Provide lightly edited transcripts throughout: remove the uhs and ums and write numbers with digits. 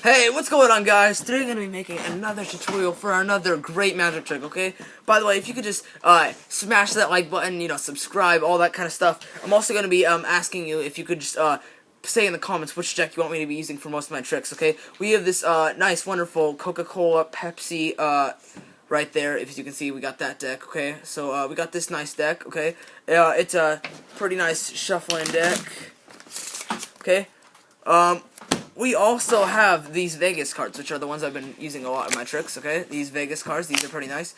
Hey, what's going on, guys? Today we're going to be making another tutorial for another great magic trick, okay? By the way, if you could just smash that like button, subscribe, all that kind of stuff. I'm also going to be asking you if you could just say in the comments which deck you want me to be using for most of my tricks, okay? We have this nice, wonderful Coca-Cola, Pepsi, right there. If you can see, we got that deck, okay? So we got this nice deck, okay? It's a pretty nice shuffling deck, okay? We also have these Vegas cards, which are the ones I've been using a lot in my tricks, okay? These Vegas cards, these are pretty nice.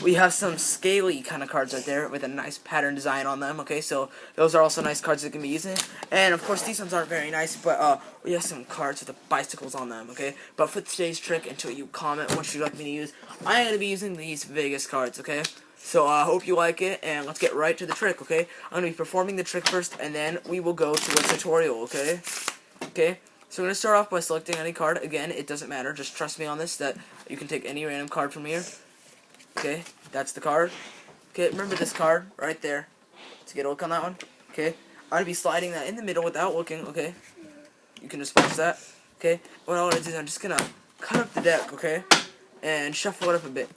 We have some scaly kind of cards right there with a nice pattern design on them, okay? So those are also nice cards that can be using. And, of course, these ones aren't very nice, but we have some cards with the bicycles on them, okay? But for today's trick, until you comment what you'd like me to use, I'm going to be using these Vegas cards, okay? So I hope you like it, and let's get right to the trick, okay? I'm going to be performing the trick first, and then we will go to a tutorial, okay? Okay? So we're going to start off by selecting any card. Again, it doesn't matter. Just trust me on this, that you can take any random card from here. Okay, that's the card. Okay, remember this card right there. Let's get a look on that one. Okay, I'm going to be sliding that in the middle without looking, okay? You can just watch that. Okay, what I want to do is I'm just going to cut up the deck, okay? And shuffle it up a bit.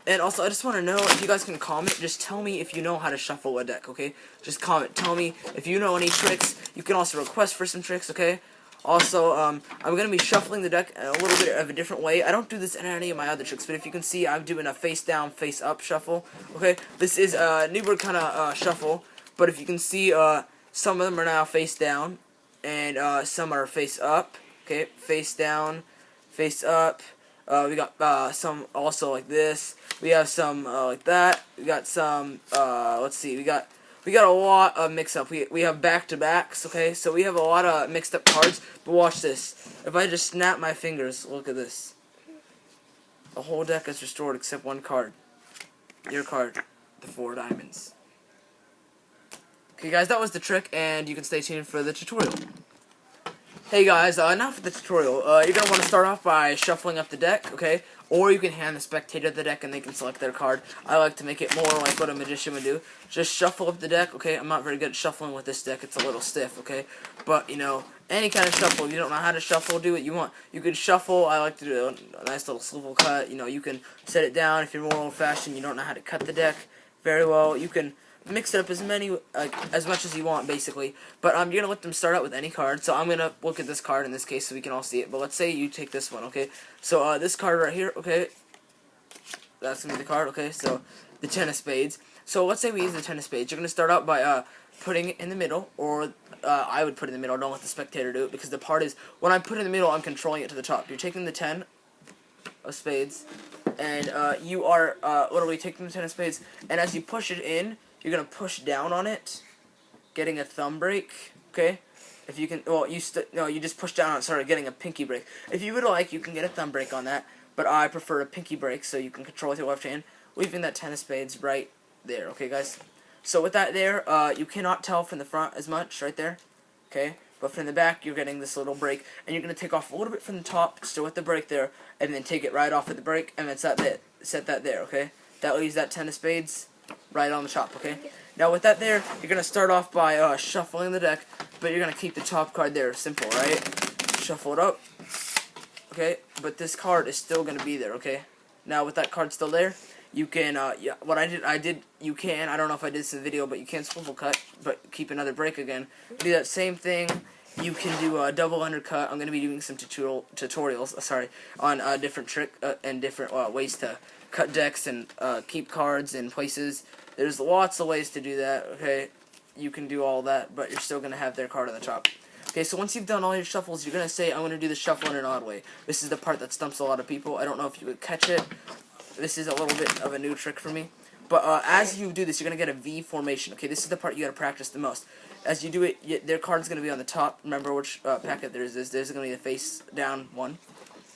And also, I just want to know if you guys can comment. Just tell me if you know how to shuffle a deck, okay? Just comment. Tell me if you know any tricks. You can also request for some tricks, okay? Also, I'm going to be shuffling the deck in a little bit of a different way. I don't do this in any of my other tricks, but if you can see, I'm doing a face-down, face-up shuffle. Okay, this is a Newberg kind of shuffle, but if you can see, some of them are now face-down, and some are face-up. Okay, face-down, face-up. We got some also like this. We have some like that. We got some, let's see, we got a lot of mix-up. We have back-to-backs, okay? So we have a lot of mixed-up cards, but watch this. If I just snap my fingers, look at this. The whole deck is restored except one card. Your card, the 4 diamonds. Okay, guys, that was the trick, and you can stay tuned for the tutorial. Hey guys, now for the tutorial. You're going to want to start off by shuffling up the deck, okay? Or you can hand the spectator the deck and they can select their card. I like to make it more like what a magician would do. Just shuffle up the deck, okay? I'm not very good at shuffling with this deck. It's a little stiff, okay? But, any kind of shuffle. If you don't know how to shuffle, do what you want. You can shuffle. I like to do a nice little swivel cut. You can set it down. If you're more old-fashioned, you don't know how to cut the deck very well. You can mix it up as much as you want, basically. But you're gonna let them start out with any card. So I'm gonna look at this card in this case so we can all see it. But let's say you take this one, okay? So this card right here, okay? That's gonna be the card, okay? So the 10 of spades. So let's say we use the 10 of spades. You're gonna start out by putting it in the middle, or I would put it in the middle. Don't let the spectator do it, because the part is when I put it in the middle, I'm controlling it to the top. You're taking the 10 of spades, and you are literally taking the 10 of spades, and as you push it in, you're going to push down on it, getting a thumb break, okay? If you can, well, you just push down on it, sorry, getting a pinky break. If you would like, you can get a thumb break on that, but I prefer a pinky break so you can control with your left hand, leaving that 10 of spades right there, okay, guys? So with that there, you cannot tell from the front as much right there, okay? But from the back, you're getting this little break, and you're going to take off a little bit from the top, still with the break there, and then take it right off at the break, and then set that there, okay? That leaves that 10 of spades right on the top, okay? Now with that there, you're going to start off by shuffling the deck, but you're going to keep the top card there. Simple, right? Shuffle it up, okay? But this card is still going to be there, okay? Now with that card still there, you can, what you can, I don't know if I did this in the video, but you can swivel cut, but keep another break again. Do that same thing. You can do a double undercut. I'm going to be doing some tutorials, on different trick and different ways to cut decks and keep cards in places. There's lots of ways to do that, okay? You can do all that, but you're still going to have their card on the top. Okay, so once you've done all your shuffles, you're going to say, I'm going to do the shuffle in an odd way. This is the part that stumps a lot of people. I don't know if you would catch it. This is a little bit of a new trick for me. But as you do this, you're going to get a V formation. Okay, this is the part you got to practice the most. As you do it, their card's going to be on the top. Remember which packet there is. There's going to be the face down one.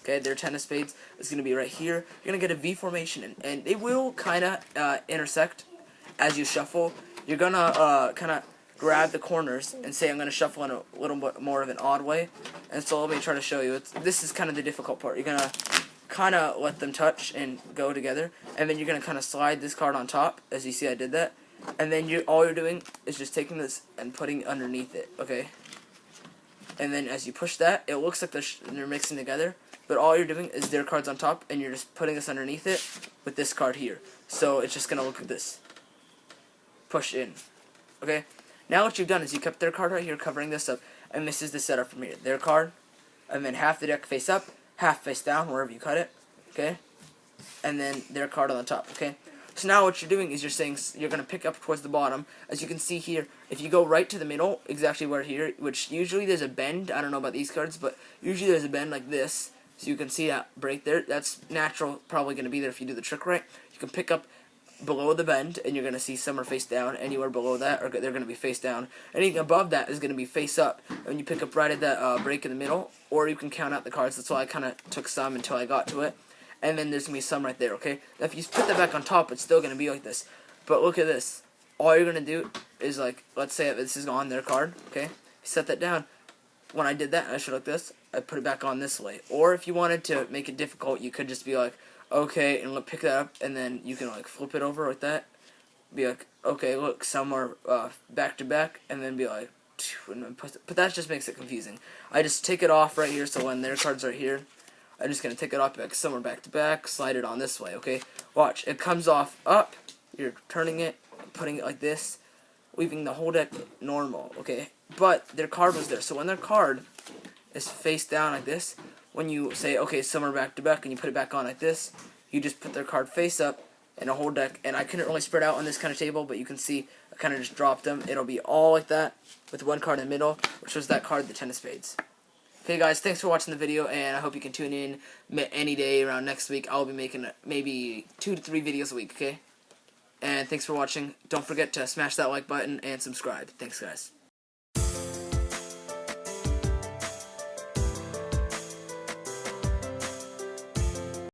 Okay, their 10 of spades is going to be right here. You're going to get a V formation, and it will kind of intersect as you shuffle. You're going to kind of grab the corners and say, I'm going to shuffle in a little bit more of an odd way. And so let me try to show you. This is kind of the difficult part. You're going to kind of let them touch and go together, and then you're going to kind of slide this card on top. As you see, I did that. And then all you're doing is just taking this and putting underneath it, okay? And then as you push that, it looks like they're mixing together, but all you're doing is their cards on top, and you're just putting this underneath it with this card here. So it's just gonna look like this. Push in. Okay? Now what you've done is you kept their card right here covering this up, and this is the setup from here. Their card, and then half the deck face up, half face down, wherever you cut it. Okay? And then their card on the top. Okay? So now what you're doing is you're going to pick up towards the bottom. As you can see here, if you go right to the middle, exactly where here, which usually there's a bend. I don't know about these cards, but usually there's a bend like this. So you can see that break there. That's natural, probably going to be there if you do the trick right. You can pick up below the bend, and you're going to see some are face down. Anywhere below that, or they're going to be face down. Anything above that is going to be face up. And you pick up right at that break in the middle, or you can count out the cards. That's why I kind of took some until I got to it. And then there's going to be some right there, okay? Now, if you put that back on top, it's still going to be like this. But look at this. All you're going to do is, like, let's say this is on their card, okay? Set that down. When I did that, I should like this. I put it back on this way. Or if you wanted to make it difficult, you could just be like, okay, and pick that up, and then you can, like, flip it over like that. Be like, okay, look, some are back to back, and then be like, but that just makes it confusing. I just take it off right here, so when their cards are here, I'm just going to take it off back somewhere back to back, slide it on this way, okay? Watch, it comes off up, you're turning it, putting it like this, leaving the whole deck normal, okay? But their card was there, so when their card is face down like this, when you say, okay, some are back to back, and you put it back on like this, you just put their card face up in a whole deck, and I couldn't really spread out on this kind of table, but you can see I kind of just dropped them. It'll be all like that, with one card in the middle, which was that card, the Ten of Spades. Okay, guys, thanks for watching the video, and I hope you can tune in any day around next week. I'll be making maybe 2 to 3 videos a week, okay? And thanks for watching. Don't forget to smash that like button and subscribe. Thanks, guys.